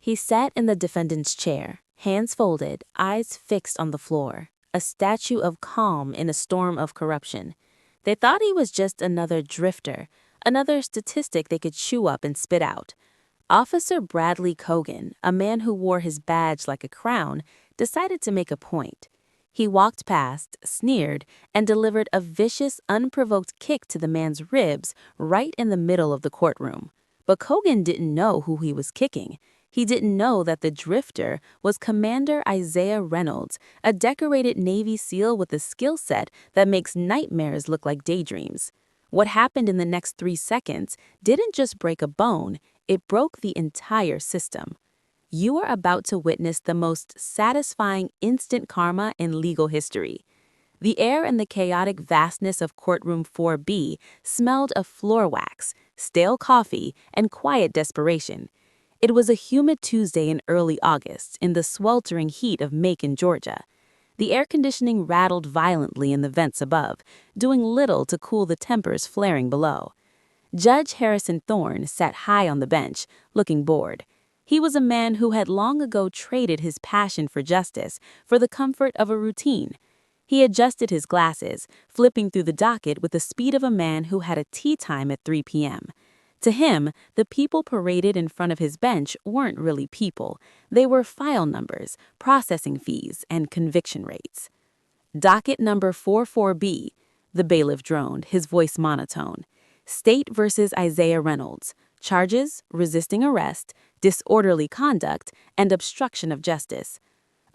He sat in the defendant's chair, hands folded, eyes fixed on the floor, a statue of calm in a storm of corruption. They thought he was just another drifter, another statistic they could chew up and spit out. Officer Bradley Kogan, a man who wore his badge like a crown, decided to make a point. He walked past, sneered, and delivered a vicious, unprovoked kick to the man's ribs right in the middle of the courtroom. But Kogan didn't know who he was kicking. He didn't know that the drifter was Commander Isaiah Reynolds, a decorated Navy SEAL with a skill set that makes nightmares look like daydreams. What happened in the next 3 seconds didn't just break a bone, it broke the entire system. You are about to witness the most satisfying instant karma in legal history. The air in the chaotic vastness of courtroom 4B smelled of floor wax, stale coffee, and quiet desperation. It was a humid Tuesday in early August in the sweltering heat of Macon, Georgia. The air conditioning rattled violently in the vents above, doing little to cool the tempers flaring below. Judge Harrison Thorne sat high on the bench, looking bored. He was a man who had long ago traded his passion for justice for the comfort of a routine. He adjusted his glasses, flipping through the docket with the speed of a man who had a tea time at 3 p.m. To him, the people paraded in front of his bench weren't really people. They were file numbers, processing fees, and conviction rates. Docket number 44B, the bailiff droned, his voice monotone. State versus Isaiah Reynolds. Charges, resisting arrest, disorderly conduct, and obstruction of justice.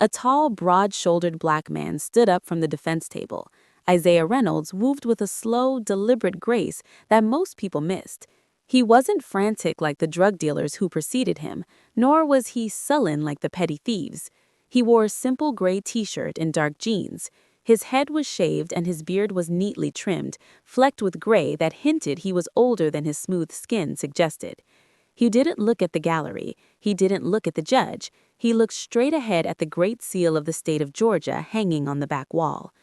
A tall, broad-shouldered black man stood up from the defense table. Isaiah Reynolds moved with a slow, deliberate grace that most people missed. He wasn't frantic like the drug dealers who preceded him, nor was he sullen like the petty thieves. He wore a simple gray t-shirt and dark jeans. His head was shaved and his beard was neatly trimmed, flecked with gray that hinted he was older than his smooth skin suggested. He didn't look at the gallery. He didn't look at the judge. He looked straight ahead at the Great Seal of the state of Georgia hanging on the back wall.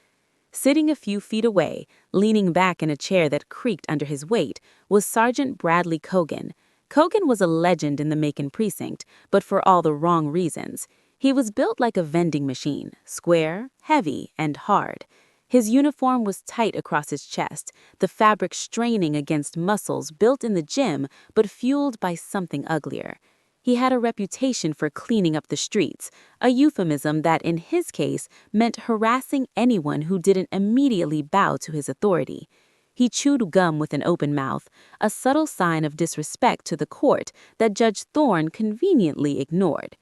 Sitting a few feet away, leaning back in a chair that creaked under his weight, was Sergeant Bradley Kogan. Kogan was a legend in the Macon precinct, but for all the wrong reasons. He was built like a vending machine, square, heavy, and hard. His uniform was tight across his chest, the fabric straining against muscles built in the gym but fueled by something uglier. He had a reputation for cleaning up the streets, a euphemism that in his case meant harassing anyone who didn't immediately bow to his authority. He chewed gum with an open mouth, a subtle sign of disrespect to the court that Judge Thorne conveniently ignored.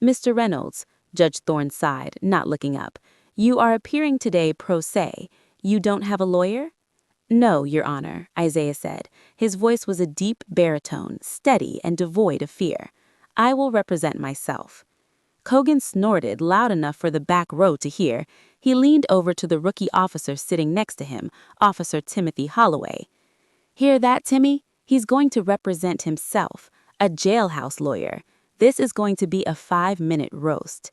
"Mr. Reynolds," Judge Thorne sighed, not looking up, "you are appearing today pro se. You don't have a lawyer?" "No, Your Honor," Isaiah said. His voice was a deep baritone, steady and devoid of fear. "I will represent myself." Kogan snorted loud enough for the back row to hear. He leaned over to the rookie officer sitting next to him, Officer Timothy Holloway. "Hear that, Timmy? He's going to represent himself, a jailhouse lawyer. This is going to be a 5-minute roast."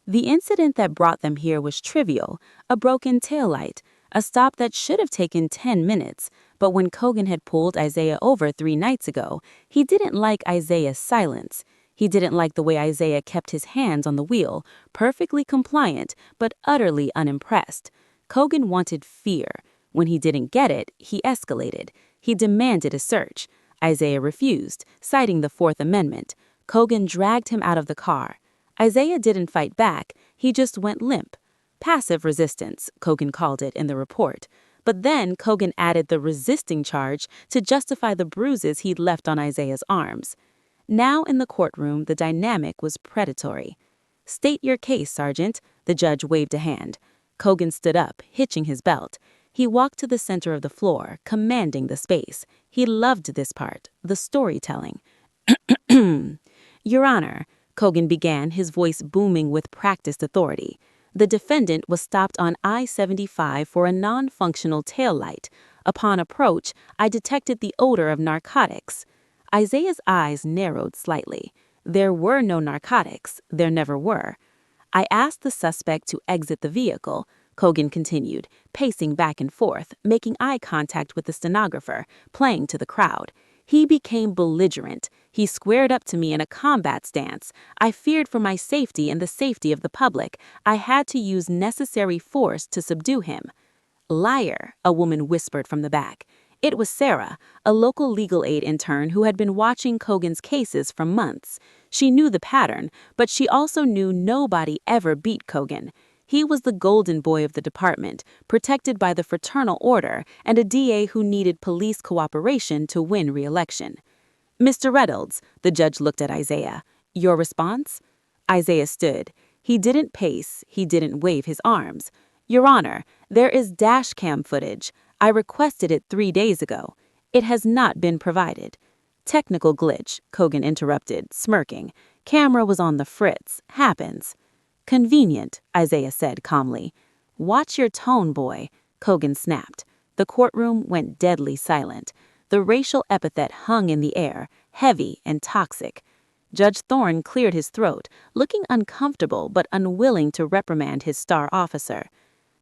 The incident that brought them here was trivial, a broken taillight, a stop that should have taken 10 minutes, but when Kogan had pulled Isaiah over 3 nights ago, he didn't like Isaiah's silence. He didn't like the way Isaiah kept his hands on the wheel, perfectly compliant, but utterly unimpressed. Kogan wanted fear. When he didn't get it, he escalated. He demanded a search. Isaiah refused, citing the Fourth Amendment. Kogan dragged him out of the car. Isaiah didn't fight back, he just went limp. Passive resistance, Kogan called it in the report. But then Kogan added the resisting charge to justify the bruises he'd left on Isaiah's arms. Now in the courtroom, the dynamic was predatory. "State your case, Sergeant," the judge waved a hand. Kogan stood up, hitching his belt. He walked to the center of the floor, commanding the space. He loved this part, the storytelling. "Your Honor," Kogan began, his voice booming with practiced authority. "The defendant was stopped on I-75 for a non-functional taillight. Upon approach, I detected the odor of narcotics." Isaiah's eyes narrowed slightly. There were no narcotics. There never were. "I asked the suspect to exit the vehicle," Kogan continued, pacing back and forth, making eye contact with the stenographer, playing to the crowd. He became belligerent. He squared up to me in a combat stance. I feared for my safety and the safety of the public. I had to use necessary force to subdue him. Liar, a woman whispered from the back. It was Sarah, a local legal aid intern who had been watching Kogan's cases for months. She knew the pattern, but she also knew nobody ever beat Kogan. He was the golden boy of the department, protected by the fraternal order and a DA who needed police cooperation to win re-election. Mr. Reynolds, the judge looked at Isaiah. Your response? Isaiah stood. He didn't pace, he didn't wave his arms. Your Honor, there is dash cam footage. I requested it 3 days ago. It has not been provided. Technical glitch, Kogan interrupted, smirking. Camera was on the fritz. Happens. Convenient, Isaiah said calmly. Watch your tone, boy, Kogan snapped. The courtroom went deadly silent. The racial epithet hung in the air, heavy and toxic. Judge Thorne cleared his throat, looking uncomfortable but unwilling to reprimand his star officer.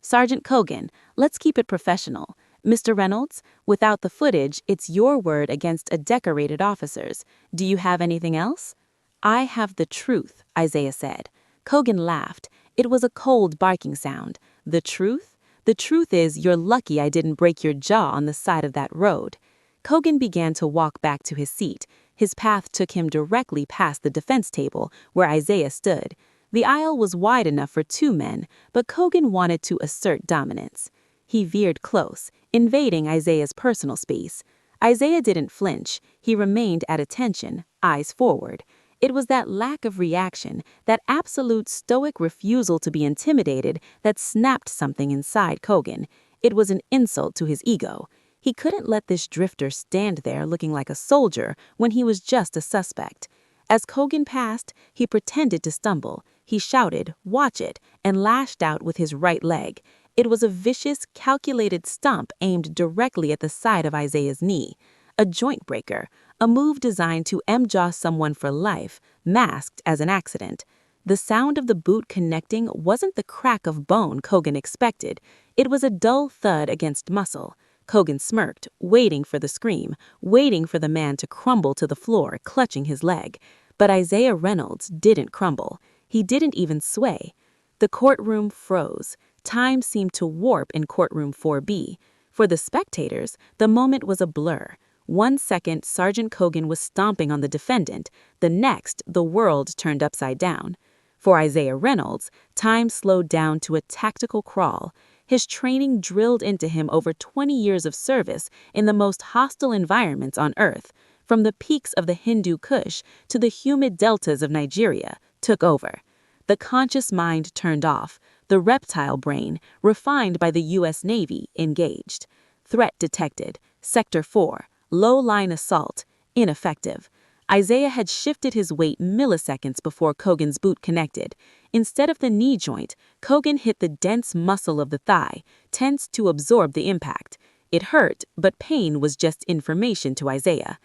Sergeant Kogan, let's keep it professional. Mr. Reynolds, without the footage, it's your word against a decorated officer's. Do you have anything else? I have the truth, Isaiah said. Kogan laughed. It was a cold barking sound. The truth? The truth is you're lucky I didn't break your jaw on the side of that road. Kogan began to walk back to his seat. His path took him directly past the defense table, where Isaiah stood. The aisle was wide enough for 2 men, but Kogan wanted to assert dominance. He veered close, invading Isaiah's personal space. Isaiah didn't flinch. He remained at attention, eyes forward. It was that lack of reaction, that absolute stoic refusal to be intimidated, that snapped something inside Kogan. It was an insult to his ego. He couldn't let this drifter stand there looking like a soldier when he was just a suspect. As Kogan passed, he pretended to stumble. He shouted, "Watch it," and lashed out with his right leg. It was a vicious, calculated stomp aimed directly at the side of Isaiah's knee. A joint breaker, a move designed to M-jaw someone for life, masked as an accident. The sound of the boot connecting wasn't the crack of bone Kogan expected. It was a dull thud against muscle. Kogan smirked, waiting for the scream, waiting for the man to crumble to the floor, clutching his leg. But Isaiah Reynolds didn't crumble. He didn't even sway. The courtroom froze. Time seemed to warp in courtroom 4B. For the spectators, the moment was a blur. 1 second, Sergeant Kogan was stomping on the defendant. The next, the world turned upside down. For Isaiah Reynolds, time slowed down to a tactical crawl. His training drilled into him over 20 years of service in the most hostile environments on Earth, from the peaks of the Hindu Kush to the humid deltas of Nigeria, took over. The conscious mind turned off, the reptile brain, refined by the U.S. Navy, engaged. Threat detected. Sector 4. Low-line assault. Ineffective. Isaiah had shifted his weight milliseconds before Kogan's boot connected. Instead of the knee joint, Kogan hit the dense muscle of the thigh, tense to absorb the impact. It hurt, but pain was just information to Isaiah.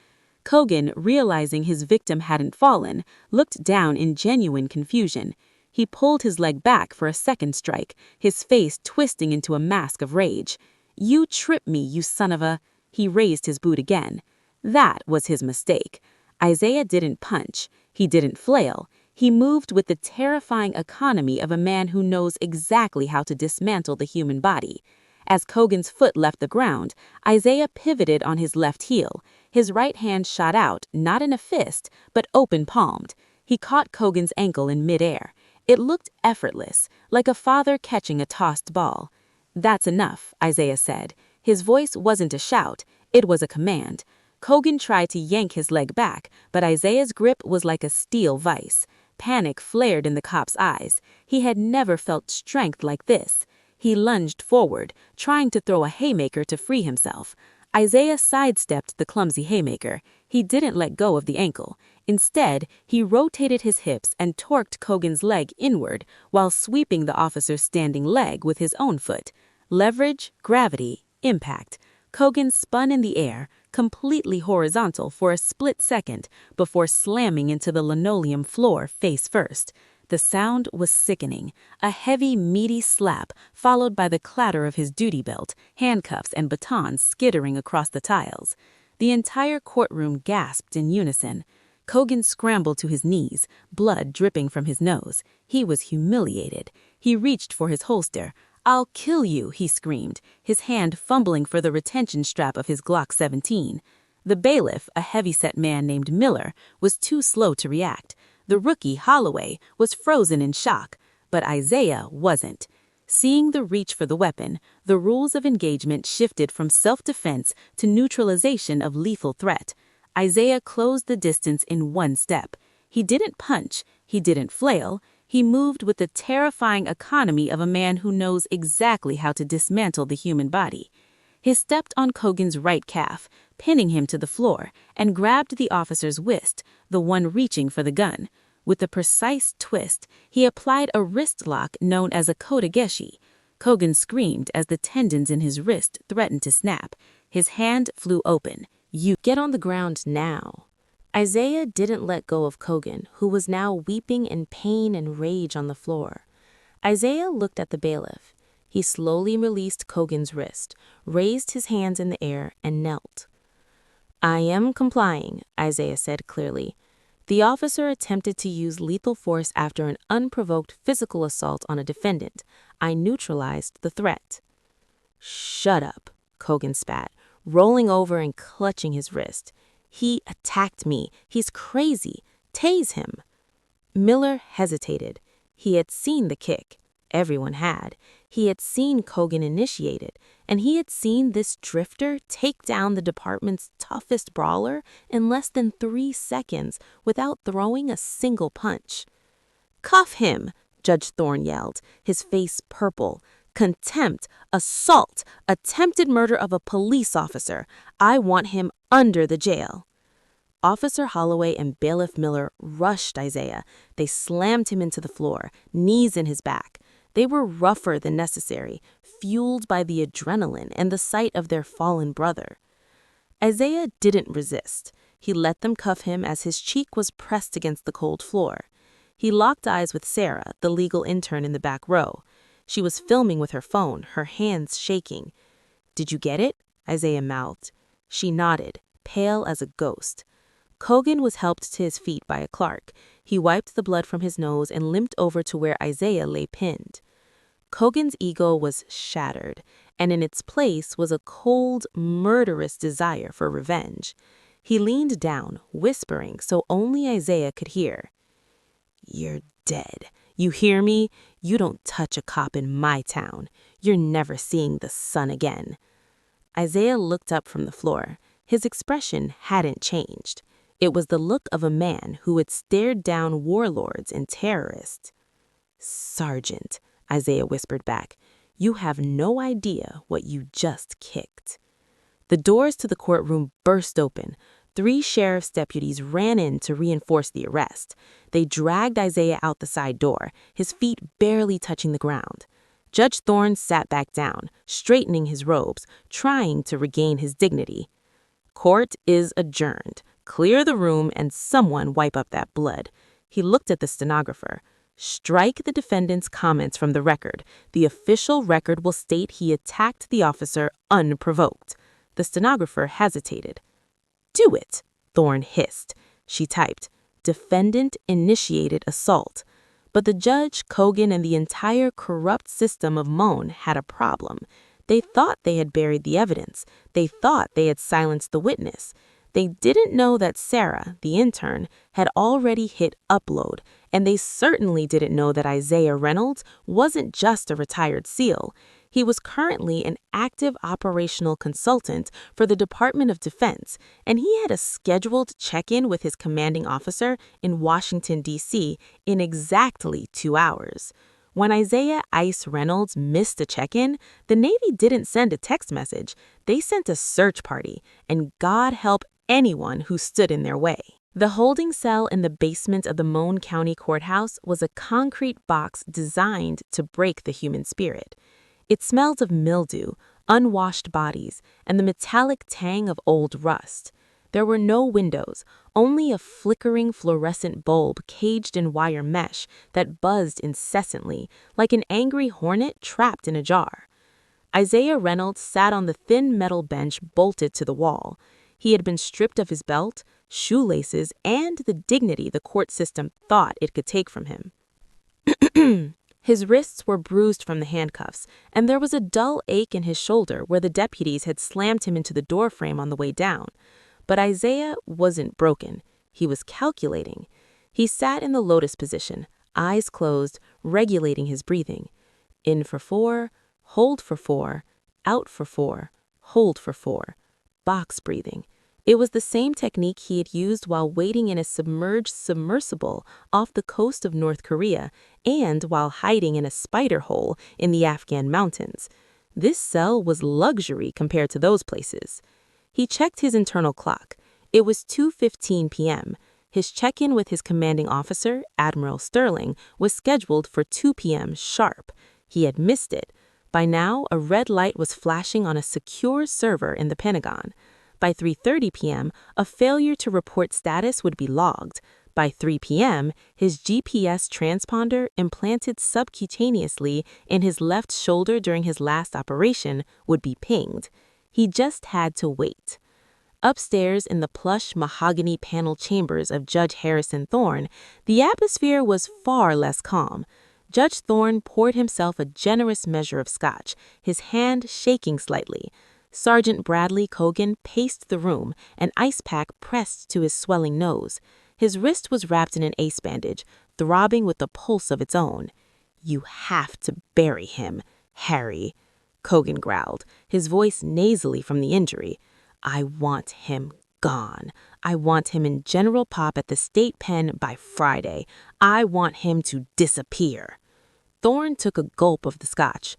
Kogan, realizing his victim hadn't fallen, looked down in genuine confusion. He pulled his leg back for a second strike, his face twisting into a mask of rage. "You tripped me, you son of a—" He raised his boot again. That was his mistake. Isaiah didn't punch. He didn't flail. He moved with the terrifying economy of a man who knows exactly how to dismantle the human body. As Kogan's foot left the ground, Isaiah pivoted on his left heel. His right hand shot out, not in a fist, but open-palmed. He caught Kogan's ankle in midair. It looked effortless, like a father catching a tossed ball. "That's enough," Isaiah said. His voice wasn't a shout, it was a command. Kogan tried to yank his leg back, but Isaiah's grip was like a steel vise. Panic flared in the cop's eyes. He had never felt strength like this. He lunged forward, trying to throw a haymaker to free himself. Isaiah sidestepped the clumsy haymaker. He didn't let go of the ankle. Instead, he rotated his hips and torqued Kogan's leg inward while sweeping the officer's standing leg with his own foot. Leverage, gravity, impact. Kogan spun in the air, completely horizontal for a split second before slamming into the linoleum floor face first. The sound was sickening, a heavy, meaty slap followed by the clatter of his duty belt, handcuffs, and batons skittering across the tiles. The entire courtroom gasped in unison. Kogan scrambled to his knees, blood dripping from his nose. He was humiliated. He reached for his holster. "I'll kill you," he screamed, his hand fumbling for the retention strap of his Glock 17. The bailiff, a heavy-set man named Miller, was too slow to react. The rookie, Holloway, was frozen in shock, but Isaiah wasn't. Seeing the reach for the weapon, the rules of engagement shifted from self-defense to neutralization of lethal threat. Isaiah closed the distance in one step. He didn't punch, he didn't flail, he moved with the terrifying economy of a man who knows exactly how to dismantle the human body. He stepped on Kogan's right calf, pinning him to the floor, and grabbed the officer's wrist, the one reaching for the gun. With a precise twist, he applied a wrist lock known as a kotegeshi. Kogan screamed as the tendons in his wrist threatened to snap. His hand flew open. "You get on the ground now." Isaiah didn't let go of Kogan, who was now weeping in pain and rage on the floor. Isaiah looked at the bailiff. He slowly released Kogan's wrist, raised his hands in the air, and knelt. "I am complying," Isaiah said clearly. The officer attempted to use lethal force after an unprovoked physical assault on a defendant. I neutralized the threat. "Shut up," Kogan spat, rolling over and clutching his wrist. "He attacked me. He's crazy. Tase him." Miller hesitated. He had seen the kick. Everyone had. He had seen Kogan initiate it, and he had seen this drifter take down the department's toughest brawler in less than 3 seconds without throwing a single punch. "Cuff him," Judge Thorne yelled, his face purple. "Contempt, assault, attempted murder of a police officer. I want him under the jail." Officer Holloway and Bailiff Miller rushed Isaiah. They slammed him into the floor, knees in his back. They were rougher than necessary, fueled by the adrenaline and the sight of their fallen brother. Isaiah didn't resist. He let them cuff him as his cheek was pressed against the cold floor. He locked eyes with Sarah, the legal intern in the back row. She was filming with her phone, her hands shaking. "Did you get it?" Isaiah mouthed. She nodded, pale as a ghost. Kogan was helped to his feet by a clerk. He wiped the blood from his nose and limped over to where Isaiah lay pinned. Kogan's ego was shattered, and in its place was a cold, murderous desire for revenge. He leaned down, whispering so only Isaiah could hear. "You're dead. You hear me? You don't touch a cop in my town. You're never seeing the sun again." Isaiah looked up from the floor. His expression hadn't changed. It was the look of a man who had stared down warlords and terrorists. "Sergeant," Isaiah whispered back, "you have no idea what you just kicked." The doors to the courtroom burst open. 3 sheriff's deputies ran in to reinforce the arrest. They dragged Isaiah out the side door, his feet barely touching the ground. Judge Thorne sat back down, straightening his robes, trying to regain his dignity. "Court is adjourned. Clear the room and someone wipe up that blood." He looked at the stenographer. "Strike the defendant's comments from the record. The official record will state he attacked the officer unprovoked." The stenographer hesitated. "Do it," Thorne hissed. She typed, "Defendant initiated assault." But the judge, Kogan, and the entire corrupt system of Moan had a problem. They thought they had buried the evidence. They thought they had silenced the witness. They didn't know that Sarah, the intern, had already hit upload, and they certainly didn't know that Isaiah Reynolds wasn't just a retired SEAL. He was currently an active operational consultant for the Department of Defense, and he had a scheduled check-in with his commanding officer in Washington, D.C. in exactly 2 hours. When Isaiah Ice Reynolds missed a check-in, the Navy didn't send a text message. They sent a search party, and God help anyone who stood in their way. The holding cell in the basement of the Moan County Courthouse was a concrete box designed to break the human spirit. It smelled of mildew, unwashed bodies, and the metallic tang of old rust. There were no windows, only a flickering fluorescent bulb caged in wire mesh that buzzed incessantly, like an angry hornet trapped in a jar. Isaiah Reynolds sat on the thin metal bench bolted to the wall. He had been stripped of his belt, shoelaces, and the dignity the court system thought it could take from him. His wrists were bruised from the handcuffs, and there was a dull ache in his shoulder where the deputies had slammed him into the doorframe on the way down. But Isaiah wasn't broken. He was calculating. He sat in the lotus position, eyes closed, regulating his breathing. In for 4, hold for 4, out for 4, hold for 4. Box breathing. It was the same technique he had used while waiting in a submerged submersible off the coast of North Korea and while hiding in a spider hole in the Afghan mountains. This cell was luxury compared to those places. He checked his internal clock. It was 2:15 p.m. His check-in with his commanding officer, Admiral Sterling, was scheduled for 2 p.m. sharp. He had missed it. By now, a red light was flashing on a secure server in the Pentagon. By 3:30 p.m., a failure to report status would be logged. By 3 p.m., his GPS transponder implanted subcutaneously in his left shoulder during his last operation would be pinged. He just had to wait. Upstairs in the plush mahogany panel chambers of Judge Harrison Thorne, the atmosphere was far less calm. Judge Thorne poured himself a generous measure of scotch, his hand shaking slightly. Sergeant Bradley Kogan paced the room, an ice pack pressed to his swelling nose. His wrist was wrapped in an ace bandage, throbbing with a pulse of its own. "You have to bury him, Harry," Kogan growled, his voice nasally from the injury. "I want him gone. I want him in General Pop at the state pen by Friday. I want him to disappear." Thorne took a gulp of the scotch.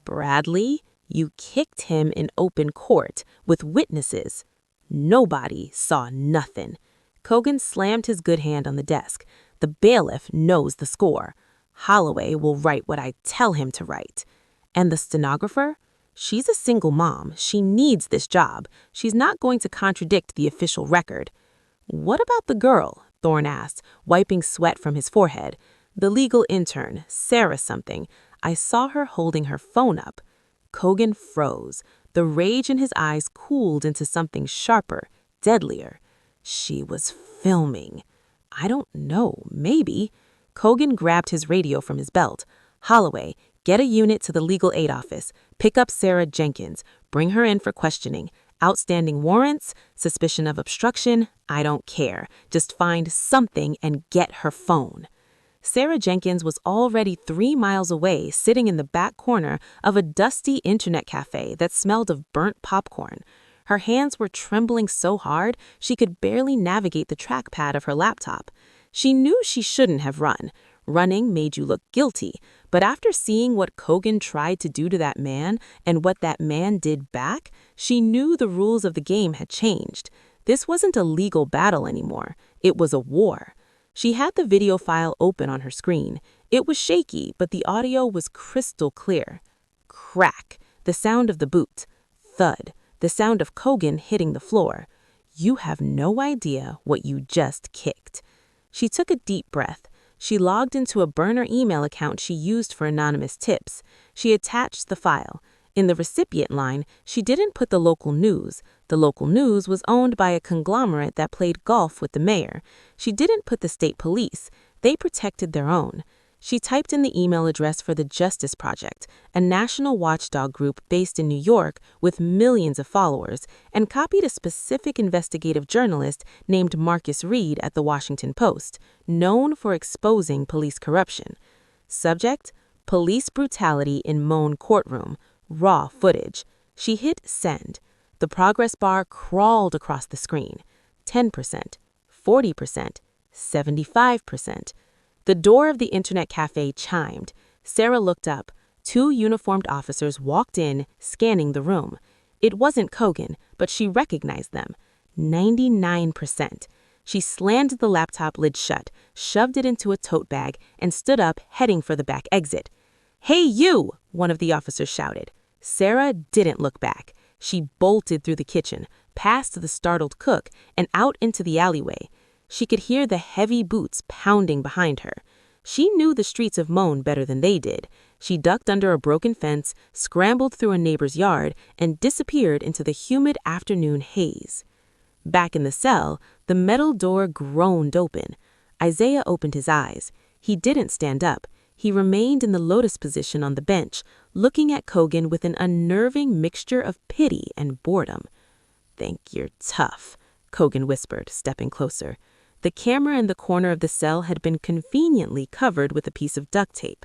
"Bradley, you kicked him in open court with witnesses. Nobody saw nothing." Kogan slammed his good hand on the desk. "The bailiff knows the score. Holloway will write what I tell him to write. And the stenographer? She's a single mom. She needs this job. She's not going to contradict the official record." "What about the girl?" Thorne asked, wiping sweat from his forehead. "The legal intern, Sarah something. I saw her holding her phone up." Kogan froze. The rage in his eyes cooled into something sharper, deadlier. "She was filming." "I don't know, maybe." Kogan grabbed his radio from his belt. "Holloway, get a unit to the legal aid office. Pick up Sarah Jenkins. Bring her in for questioning. Outstanding warrants, suspicion of obstruction, I don't care. Just find something and get her phone." Sarah Jenkins was already 3 miles away, sitting in the back corner of a dusty internet cafe that smelled of burnt popcorn. Her hands were trembling so hard she could barely navigate the trackpad of her laptop. She knew she shouldn't have run. Running made you look guilty, but after seeing what Kogan tried to do to that man and what that man did back, she knew the rules of the game had changed. This wasn't a legal battle anymore. It was a war. She had the video file open on her screen. It was shaky, but the audio was crystal clear. Crack, the sound of the boot. Thud, the sound of Kogan hitting the floor. You have no idea what you just kicked. She took a deep breath. She logged into a burner email account she used for anonymous tips. She attached the file. In the recipient line, she didn't put the local news. The local news was owned by a conglomerate that played golf with the mayor. She didn't put the state police. They protected their own. She typed in the email address for the Justice Project, a national watchdog group based in New York with millions of followers, and copied a specific investigative journalist named Marcus Reed at the Washington Post, known for exposing police corruption. Subject: police brutality in Moan courtroom. Raw footage. She hit send. The progress bar crawled across the screen. 10%, 40%, 75%. The door of the internet cafe chimed. Sarah looked up. 2 uniformed officers walked in, scanning the room. It wasn't Kogan, but she recognized them. 99%. She slammed the laptop lid shut, shoved it into a tote bag, and stood up, heading for the back exit. "Hey, you!" one of the officers shouted. Sarah didn't look back. She bolted through the kitchen, past the startled cook, and out into the alleyway. She could hear the heavy boots pounding behind her. She knew the streets of Moan better than they did. She ducked under a broken fence, scrambled through a neighbor's yard, and disappeared into the humid afternoon haze. Back in the cell, The metal door groaned open. Isaiah opened his eyes. He didn't stand up. He remained in the lotus position on the bench, looking at Kogan with an unnerving mixture of pity and boredom. "Think you're tough," Kogan whispered, stepping closer. The camera in the corner of the cell had been conveniently covered with a piece of duct tape.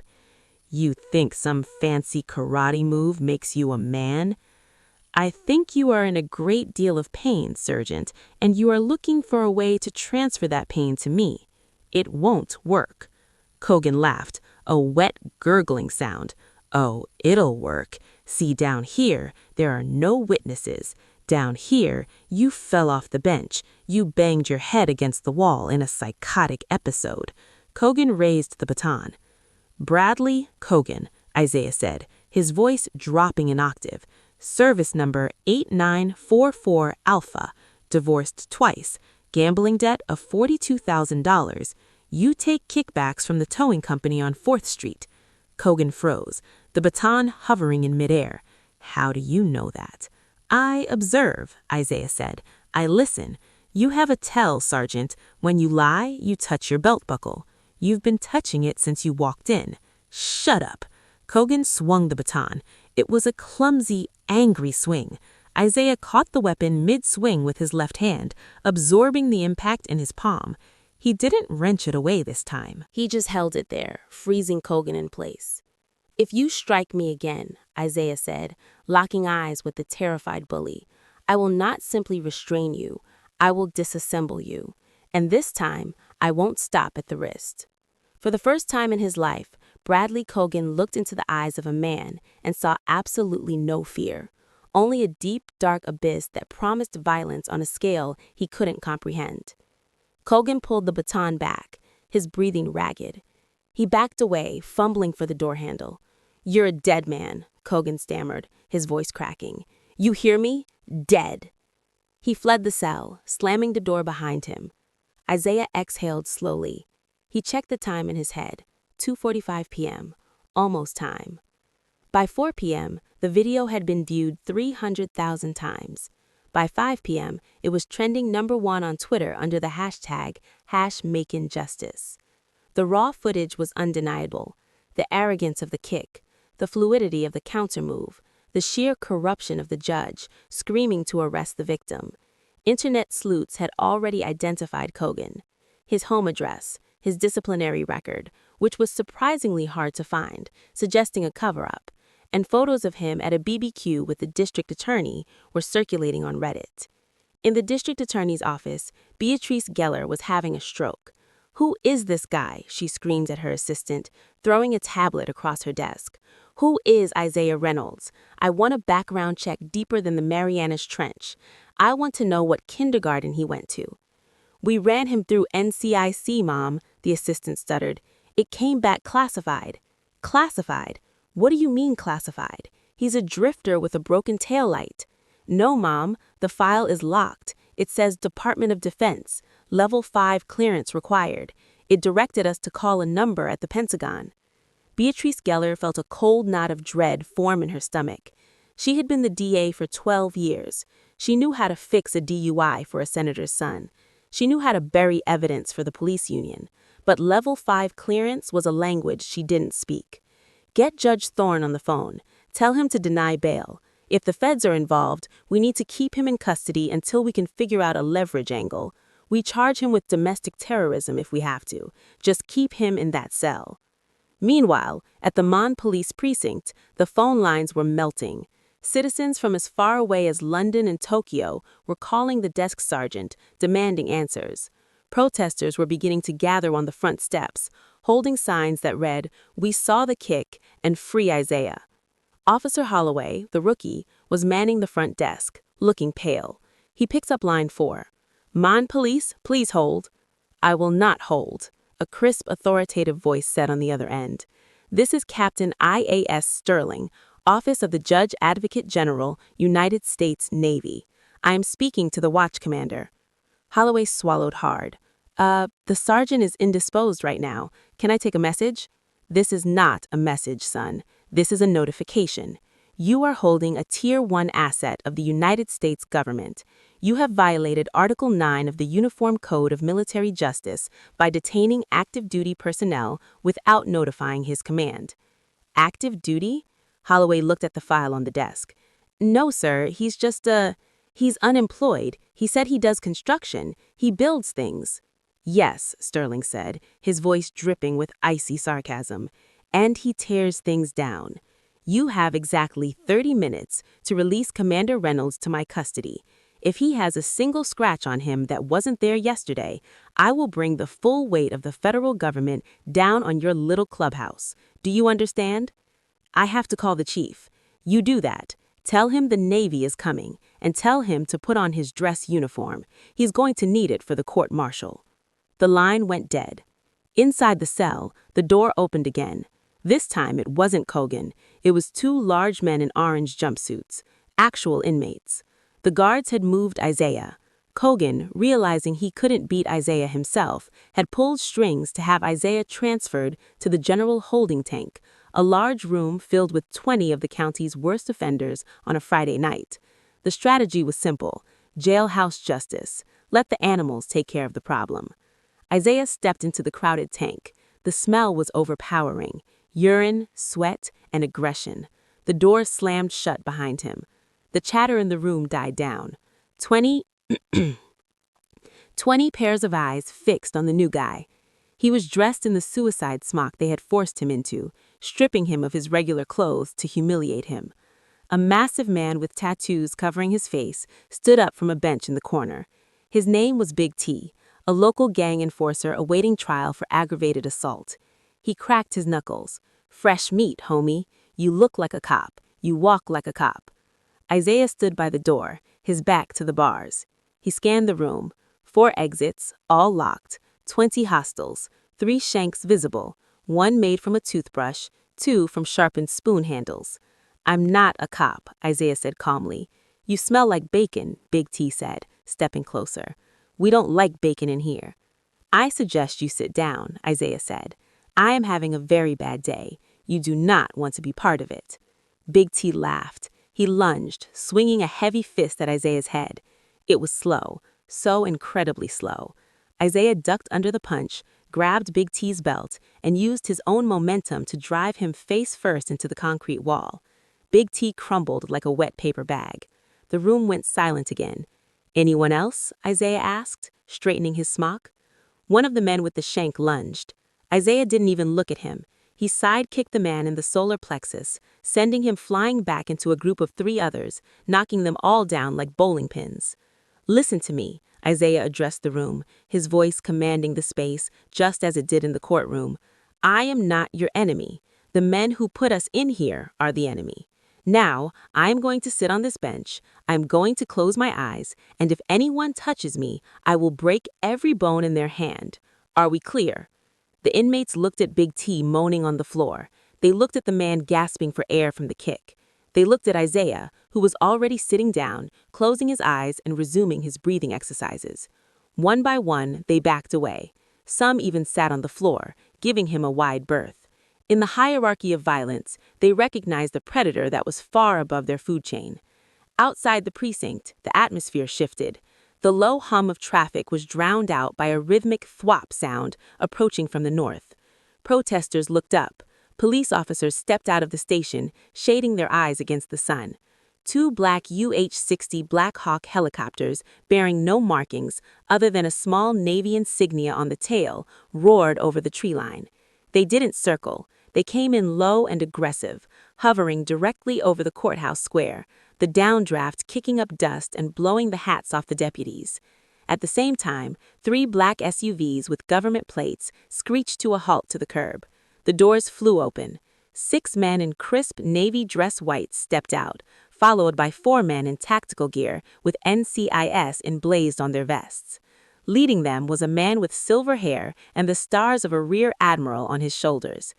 "You think some fancy karate move makes you a man?" "I think you are in a great deal of pain, Sergeant, and you are looking for a way to transfer that pain to me. It won't work." Kogan laughed, a wet, gurgling sound. "Oh, it'll work. See, down here, there are no witnesses. Down here, you fell off the bench. You banged your head against the wall in a psychotic episode." Kogan raised the baton. "Bradley Kogan," Isaiah said, his voice dropping an octave. "Service number 8944 Alpha. Divorced twice. Gambling debt of $42,000. You take kickbacks from the towing company on 4th Street. Kogan froze, the baton hovering in midair. "How do you know that?" "I observe," Isaiah said. "I listen. You have a tell, Sergeant. When you lie, you touch your belt buckle. You've been touching it since you walked in." "Shut up." Kogan swung the baton. It was a clumsy, angry swing. Isaiah caught the weapon mid-swing with his left hand, absorbing the impact in his palm. He didn't wrench it away this time. He just held it there, freezing Kogan in place. "If you strike me again," Isaiah said, locking eyes with the terrified bully, "I will not simply restrain you, I will disassemble you. And this time, I won't stop at the wrist." For the first time in his life, Bradley Kogan looked into the eyes of a man and saw absolutely no fear, only a deep, dark abyss that promised violence on a scale he couldn't comprehend. Kogan pulled the baton back, his breathing ragged. He backed away, fumbling for the door handle. "You're a dead man," Kogan stammered, his voice cracking. "You hear me? Dead." He fled the cell, slamming the door behind him. Isaiah exhaled slowly. He checked the time in his head, 2:45 p.m., almost time. By 4 p.m., the video had been viewed 300,000 times. By 5 p.m., it was trending #1 on Twitter under the hashtag #MakingJustice. The raw footage was undeniable. The arrogance of the kick, the fluidity of the countermove, the sheer corruption of the judge, screaming to arrest the victim. Internet sleuths had already identified Kogan. His home address, his disciplinary record, which was surprisingly hard to find, suggesting a cover-up, and photos of him at a BBQ with the district attorney were circulating on Reddit. In the district attorney's office, Beatrice Geller was having a stroke. "Who is this guy?" she screamed at her assistant, throwing a tablet across her desk. "Who is Isaiah Reynolds? I want a background check deeper than the Marianas Trench. I want to know what kindergarten he went to." "We ran him through NCIC, Mom," the assistant stuttered. "It came back classified." "Classified? What do you mean classified? He's a drifter with a broken taillight." "No, Mom, the file is locked. It says Department of Defense, Level 5 clearance required. It directed us to call a number at the Pentagon." Beatrice Geller felt a cold knot of dread form in her stomach. She had been the DA for 12 years. She knew how to fix a DUI for a senator's son. She knew how to bury evidence for the police union. But Level 5 clearance was a language she didn't speak. "Get Judge Thorne on the phone. Tell him to deny bail. If the feds are involved, we need to keep him in custody until we can figure out a leverage angle. We charge him with domestic terrorism if we have to. Just keep him in that cell." Meanwhile, at the Mon Police Precinct, the phone lines were melting. Citizens from as far away as London and Tokyo were calling the desk sergeant, demanding answers. Protesters were beginning to gather on the front steps, holding signs that read, "We saw the kick," and "Free Isaiah." Officer Holloway, the rookie, was manning the front desk, looking pale. He picks up line 4. "Mon Police, please hold." "I will not hold," a crisp, authoritative voice said on the other end. "This is Captain IAS Sterling, Office of the Judge Advocate General, United States Navy. I am speaking to the watch commander." Holloway swallowed hard. The sergeant is indisposed right now. Can I take a message?" "This is not a message, son. This is a notification. You are holding a Tier 1 asset of the United States government. You have violated Article 9 of the Uniform Code of Military Justice by detaining active duty personnel without notifying his command. Active duty? Holloway looked at the file on the desk. No, sir, he's unemployed. He said he does construction. He builds things. Yes, Sterling said, his voice dripping with icy sarcasm. And he tears things down. You have exactly 30 minutes to release Commander Reynolds to my custody. If he has a single scratch on him that wasn't there yesterday, I will bring the full weight of the federal government down on your little clubhouse. Do you understand? I have to call the chief. You do that. Tell him the Navy is coming, and tell him to put on his dress uniform. He's going to need it for the court-martial. The line went dead. Inside the cell, the door opened again. This time it wasn't Kogan. It was two large men in orange jumpsuits, actual inmates. The guards had moved Isaiah. Kogan, realizing he couldn't beat Isaiah himself, had pulled strings to have Isaiah transferred to the general holding tank, a large room filled with 20 of the county's worst offenders on a Friday night. The strategy was simple: jailhouse justice. Let the animals take care of the problem. Isaiah stepped into the crowded tank. The smell was overpowering: urine, sweat, and aggression. The door slammed shut behind him. The chatter in the room died down. 20 pairs of eyes fixed on the new guy. He was dressed in the suicide smock they had forced him into, stripping him of his regular clothes to humiliate him. A massive man with tattoos covering his face stood up from a bench in the corner. His name was Big T, a local gang enforcer awaiting trial for aggravated assault. He cracked his knuckles. Fresh meat, homie. You look like a cop. You walk like a cop. Isaiah stood by the door, his back to the bars. He scanned the room. 4 exits, all locked. 20 hostiles. 3 shanks visible. 1 made from a toothbrush, 2 from sharpened spoon handles. I'm not a cop, Isaiah said calmly. You smell like bacon, Big T said, stepping closer. We don't like bacon in here. I suggest you sit down, Isaiah said. I am having a very bad day. You do not want to be part of it. Big T laughed. He lunged, swinging a heavy fist at Isaiah's head. It was slow, so incredibly slow. Isaiah ducked under the punch, grabbed Big T's belt, and used his own momentum to drive him face first into the concrete wall. Big T crumbled like a wet paper bag. The room went silent again. Anyone else? Isaiah asked, straightening his smock. One of the men with the shank lunged. Isaiah didn't even look at him. He side-kicked the man in the solar plexus, sending him flying back into a group of 3 others, knocking them all down like bowling pins. Listen to me, Isaiah addressed the room, his voice commanding the space, just as it did in the courtroom. I am not your enemy. The men who put us in here are the enemy. Now, I'm going to sit on this bench, I'm going to close my eyes, and if anyone touches me, I will break every bone in their hand. Are we clear? The inmates looked at Big T moaning on the floor. They looked at the man gasping for air from the kick. They looked at Isaiah, who was already sitting down, closing his eyes and resuming his breathing exercises. One by one, they backed away. Some even sat on the floor, giving him a wide berth. In the hierarchy of violence, they recognized the predator that was far above their food chain. Outside the precinct, the atmosphere shifted. The low hum of traffic was drowned out by a rhythmic thwop sound approaching from the north. Protesters looked up. Police officers stepped out of the station, shading their eyes against the sun. 2 black UH-60 Black Hawk helicopters, bearing no markings other than a small Navy insignia on the tail, roared over the tree line. They didn't circle. They came in low and aggressive, hovering directly over the courthouse square, the downdraft kicking up dust and blowing the hats off the deputies. At the same time, 3 black SUVs with government plates screeched to a halt to the curb. The doors flew open. 6 men in crisp navy dress whites stepped out, followed by 4 men in tactical gear with NCIS emblazoned on their vests. Leading them was a man with silver hair and the stars of a rear admiral on his shoulders.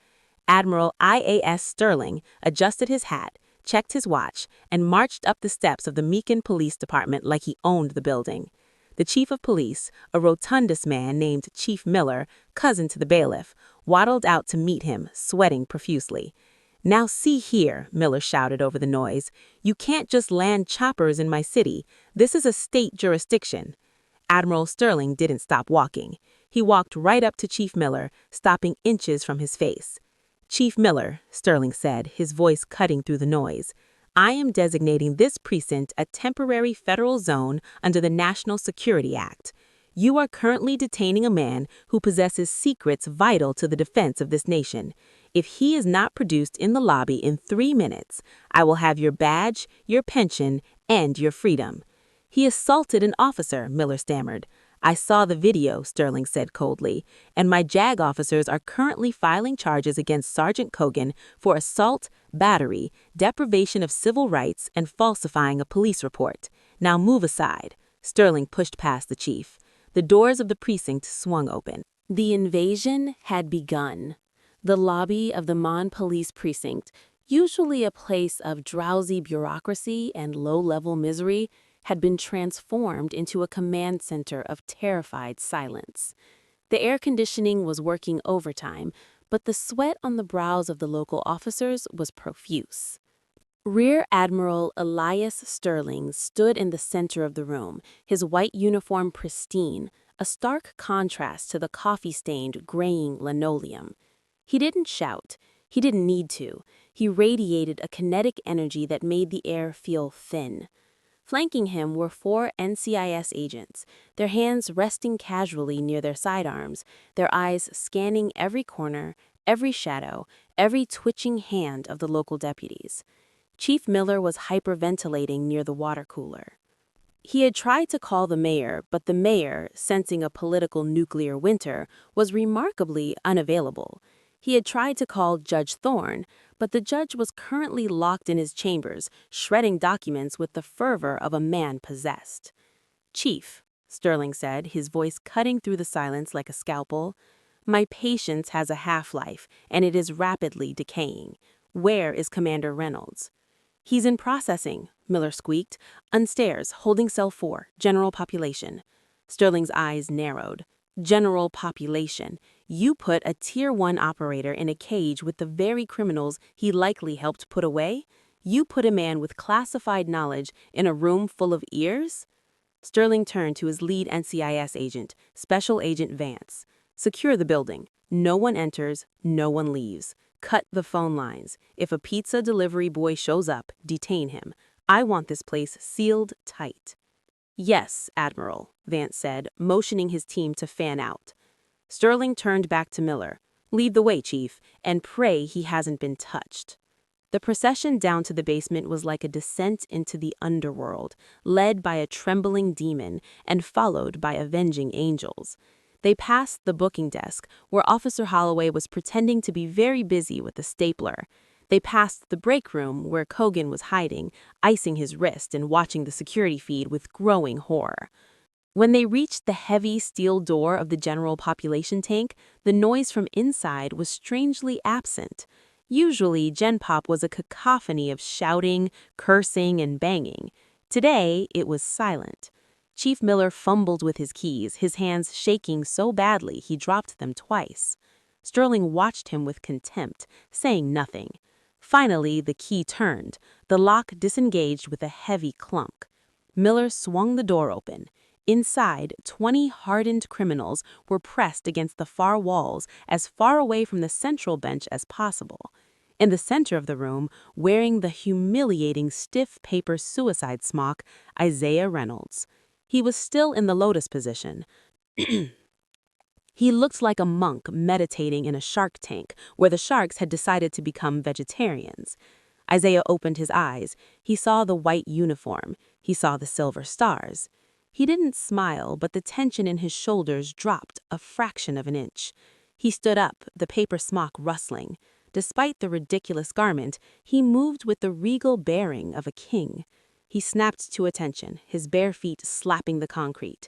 Admiral IAS Sterling adjusted his hat, checked his watch, and marched up the steps of the Meakin Police Department like he owned the building. The chief of police, a rotundous man named Chief Miller, cousin to the bailiff, waddled out to meet him, sweating profusely. "Now see here," Miller shouted over the noise. "You can't just land choppers in my city. This is a state jurisdiction." Admiral Sterling didn't stop walking. He walked right up to Chief Miller, stopping inches from his face. "Chief Miller," Sterling said, his voice cutting through the noise, "I am designating this precinct a temporary federal zone under the National Security Act. You are currently detaining a man who possesses secrets vital to the defense of this nation. If he is not produced in the lobby in 3 minutes, I will have your badge, your pension, and your freedom." "He assaulted an officer," Miller stammered. "I saw the video," Sterling said coldly, "and my JAG officers are currently filing charges against Sergeant Kogan for assault, battery, deprivation of civil rights, and falsifying a police report. Now move aside." Sterling pushed past the chief. The doors of the precinct swung open. The invasion had begun. The lobby of the Mon Police Precinct, usually a place of drowsy bureaucracy and low-level misery, had been transformed into a command center of terrified silence. The air conditioning was working overtime, but the sweat on the brows of the local officers was profuse. Rear Admiral Elias Sterling stood in the center of the room, his white uniform pristine, a stark contrast to the coffee-stained, graying linoleum. He didn't shout. He didn't need to. He radiated a kinetic energy that made the air feel thin. Flanking him were 4 NCIS agents, their hands resting casually near their sidearms, their eyes scanning every corner, every shadow, every twitching hand of the local deputies. Chief Miller was hyperventilating near the water cooler. He had tried to call the mayor, but the mayor, sensing a political nuclear winter, was remarkably unavailable. He had tried to call Judge Thorne, but the judge was currently locked in his chambers, shredding documents with the fervor of a man possessed. "Chief," Sterling said, his voice cutting through the silence like a scalpel, "my patience has a half-life, and it is rapidly decaying. Where is Commander Reynolds?" "He's in processing," Miller squeaked. "Unstairs, holding cell 4, general population." Sterling's eyes narrowed. "General population. You put a Tier 1 operator in a cage with the very criminals he likely helped put away? You put a man with classified knowledge in a room full of ears?" Sterling turned to his lead NCIS agent, Special Agent Vance. "Secure the building. No one enters, no one leaves. Cut the phone lines. If a pizza delivery boy shows up, detain him. I want this place sealed tight." "Yes, Admiral," Vance said, motioning his team to fan out. Sterling turned back to Miller. "Lead the way, Chief, and pray he hasn't been touched." The procession down to the basement was like a descent into the underworld, led by a trembling demon and followed by avenging angels. They passed the booking desk, where Officer Holloway was pretending to be very busy with a stapler. They passed the break room, where Kogan was hiding, icing his wrist and watching the security feed with growing horror. When they reached the heavy steel door of the general population tank, the noise from inside was strangely absent. Usually, Gen Pop was a cacophony of shouting, cursing, and banging. Today, it was silent. Chief Miller fumbled with his keys, his hands shaking so badly he dropped them twice. Sterling watched him with contempt, saying nothing. Finally, the key turned. The lock disengaged with a heavy clunk. Miller swung the door open. Inside, 20 hardened criminals were pressed against the far walls, as far away from the central bench as possible. In the center of the room, wearing the humiliating stiff paper suicide smock, Isaiah Reynolds. He was still in the lotus position. He looked like a monk meditating in a shark tank, where the sharks had decided to become vegetarians. Isaiah opened his eyes. He saw the white uniform. He saw the silver stars. He didn't smile, but the tension in his shoulders dropped a fraction of an inch. He stood up, the paper smock rustling. Despite the ridiculous garment, he moved with the regal bearing of a king. He snapped to attention, his bare feet slapping the concrete.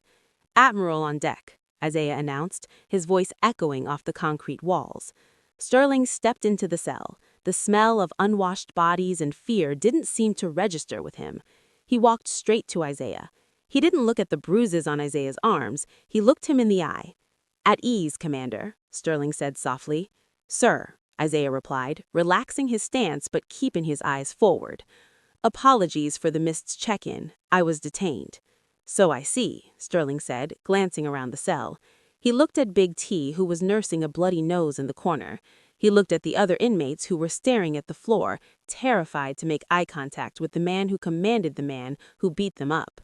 "Admiral on deck," Isaiah announced, his voice echoing off the concrete walls. Sterling stepped into the cell. The smell of unwashed bodies and fear didn't seem to register with him. He walked straight to Isaiah. He didn't look at the bruises on Isaiah's arms. He looked him in the eye. "At ease, Commander," Sterling said softly. "Sir," Isaiah replied, relaxing his stance but keeping his eyes forward. Apologies for the missed check-in. I was detained. So I see, Sterling said, glancing around the cell. He looked at Big T, who was nursing a bloody nose in the corner. He looked at the other inmates who were staring at the floor, terrified to make eye contact with the man who commanded the man who beat them up.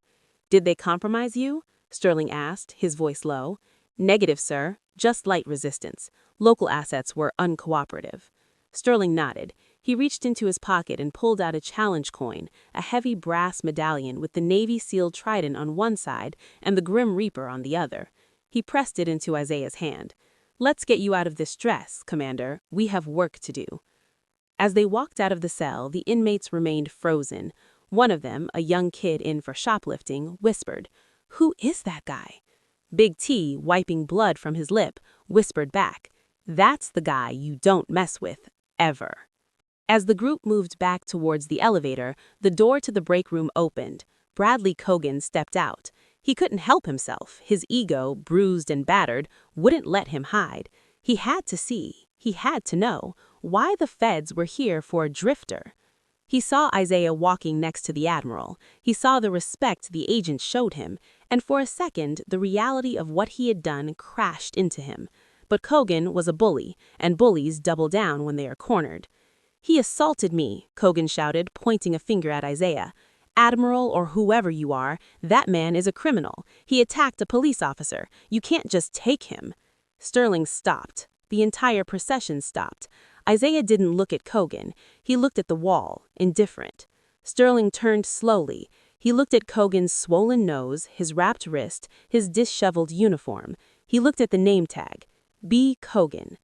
Did they compromise you? Sterling asked, his voice low. Negative, sir. Just light resistance. Local assets were uncooperative. Sterling nodded. He reached into his pocket and pulled out a challenge coin, a heavy brass medallion with the Navy SEAL trident on one side and the Grim Reaper on the other. He pressed it into Isaiah's hand. Let's get you out of this dress, Commander. We have work to do. As they walked out of the cell, the inmates remained frozen. One of them, a young kid in for shoplifting, whispered, "Who is that guy?" Big T, wiping blood from his lip, whispered back, "That's the guy you don't mess with, ever." As the group moved back towards the elevator, the door to the break room opened. Bradley Kogan stepped out. He couldn't help himself. His ego, bruised and battered, wouldn't let him hide. He had to see, he had to know, why the feds were here for a drifter. He saw Isaiah walking next to the Admiral. He saw the respect the agent showed him, and for a second, the reality of what he had done crashed into him. But Kogan was a bully, and bullies double down when they are cornered. "He assaulted me," Kogan shouted, pointing a finger at Isaiah. "Admiral or whoever you are, that man is a criminal. He attacked a police officer. You can't just take him." Sterling stopped. The entire procession stopped. Isaiah didn't look at Kogan. He looked at the wall, indifferent. Sterling turned slowly. He looked at Kogan's swollen nose, his wrapped wrist, his disheveled uniform. He looked at the name tag. B. Kogan.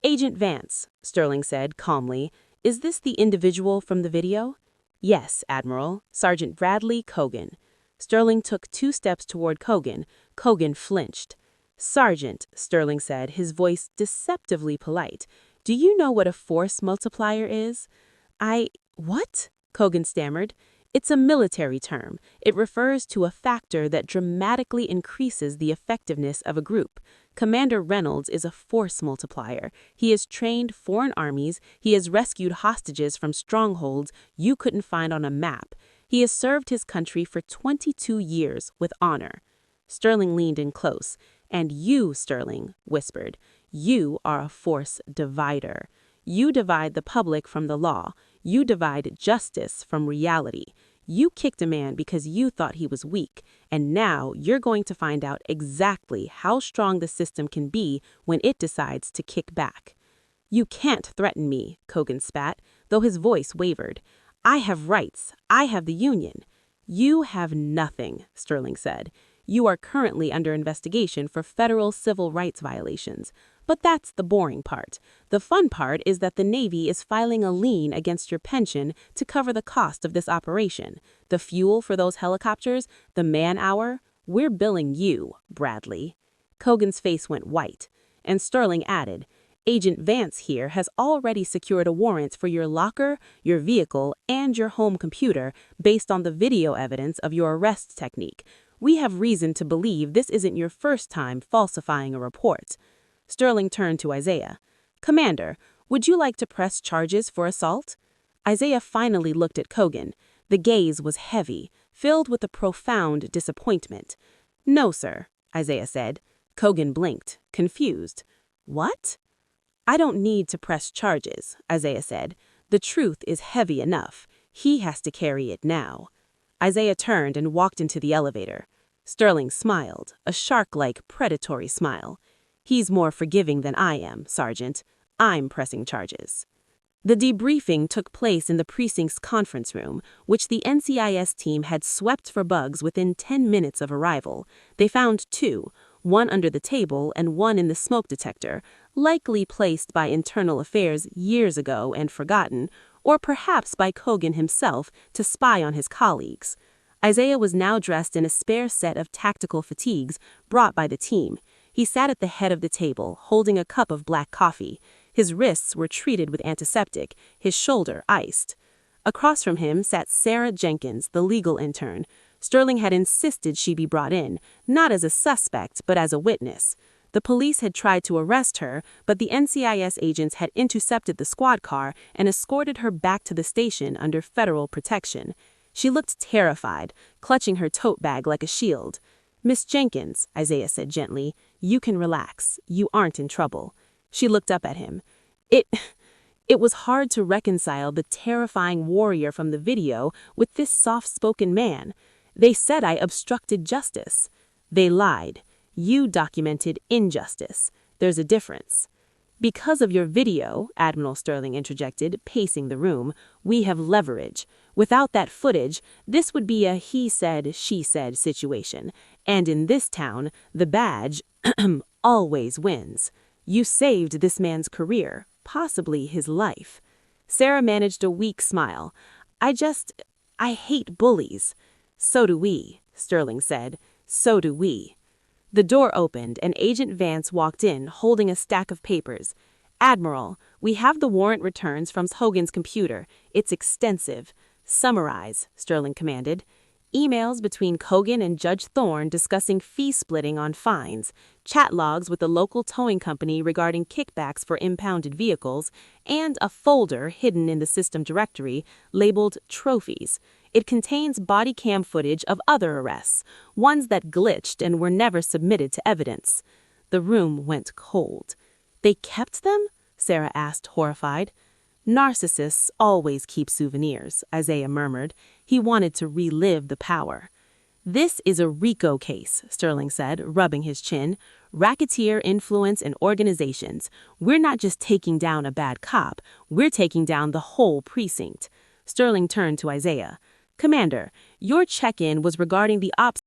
"Agent Vance," Sterling said calmly, "is this the individual from the video?" "Yes, Admiral. Sergeant Bradley Kogan." Sterling took 2 steps toward Kogan. Kogan flinched. "Sergeant," Sterling said, his voice deceptively polite, "do you know what a force multiplier is?" What?" Kogan stammered. "It's a military term. It refers to a factor that dramatically increases the effectiveness of a group. Commander Reynolds is a force multiplier. He has trained foreign armies. He has rescued hostages from strongholds you couldn't find on a map. He has served his country for 22 years with honor." Sterling leaned in close. "And you, Sterling," whispered, "you are a force divider. You divide the public from the law. You divide justice from reality. You kicked a man because you thought he was weak, and now you're going to find out exactly how strong the system can be when it decides to kick back." "You can't threaten me," Kogan spat, though his voice wavered. "I have rights. I have the Union." "You have nothing," Sterling said. "You are currently under investigation for federal civil rights violations. But that's the boring part. The fun part is that the Navy is filing a lien against your pension to cover the cost of this operation. The fuel for those helicopters, the man-hour, we're billing you, Bradley." Kogan's face went white, and Sterling added, "Agent Vance here has already secured a warrant for your locker, your vehicle, and your home computer based on the video evidence of your arrest technique. We have reason to believe this isn't your first time falsifying a report." Sterling turned to Isaiah. "Commander, would you like to press charges for assault?" Isaiah finally looked at Kogan. The gaze was heavy, filled with a profound disappointment. "No, sir," Isaiah said. Kogan blinked, confused. "What?" "I don't need to press charges," Isaiah said. "The truth is heavy enough. He has to carry it now." Isaiah turned and walked into the elevator. Sterling smiled, a shark-like predatory smile. "He's more forgiving than I am, Sergeant. I'm pressing charges." The debriefing took place in the precinct's conference room, which the NCIS team had swept for bugs within 10 minutes of arrival. They found 2, one under the table and one in the smoke detector, likely placed by Internal Affairs years ago and forgotten, or perhaps by Kogan himself to spy on his colleagues. Isaiah was now dressed in a spare set of tactical fatigues brought by the team. He sat at the head of the table, holding a cup of black coffee. His wrists were treated with antiseptic, his shoulder iced. Across from him sat Sarah Jenkins, the legal intern. Sterling had insisted she be brought in, not as a suspect, but as a witness. The police had tried to arrest her, but the NCIS agents had intercepted the squad car and escorted her back to the station under federal protection. She looked terrified, clutching her tote bag like a shield. "Miss Jenkins," Isaiah said gently, "you can relax. You aren't in trouble." She looked up at him. It was hard to reconcile the terrifying warrior from the video with this soft-spoken man. "They said I obstructed justice." "They lied. You documented injustice. There's a difference." "Because of your video," Admiral Sterling interjected, pacing the room, "we have leverage. Without that footage, this would be a he said, she said situation. And in this town, the badge always wins. You saved this man's career, possibly his life." Sarah managed a weak smile. I hate bullies." "So do we," Sterling said. "So do we." The door opened and Agent Vance walked in, holding a stack of papers. "Admiral, we have the warrant returns from Hogan's computer. It's extensive." "Summarize," Sterling commanded. "Emails between Kogan and Judge Thorne discussing fee splitting on fines, chat logs with the local towing company regarding kickbacks for impounded vehicles, and a folder hidden in the system directory labeled Trophies. It contains body cam footage of other arrests, ones that glitched and were never submitted to evidence." The room went cold. "They kept them?" Sarah asked, horrified. "Narcissists always keep souvenirs," Isaiah murmured. He wanted to relive the power. "This is a RICO case," Sterling said, rubbing his chin. "Racketeer influence and organizations. We're not just taking down a bad cop, we're taking down the whole precinct." Sterling turned to Isaiah. "Commander, your check-in was regarding the ops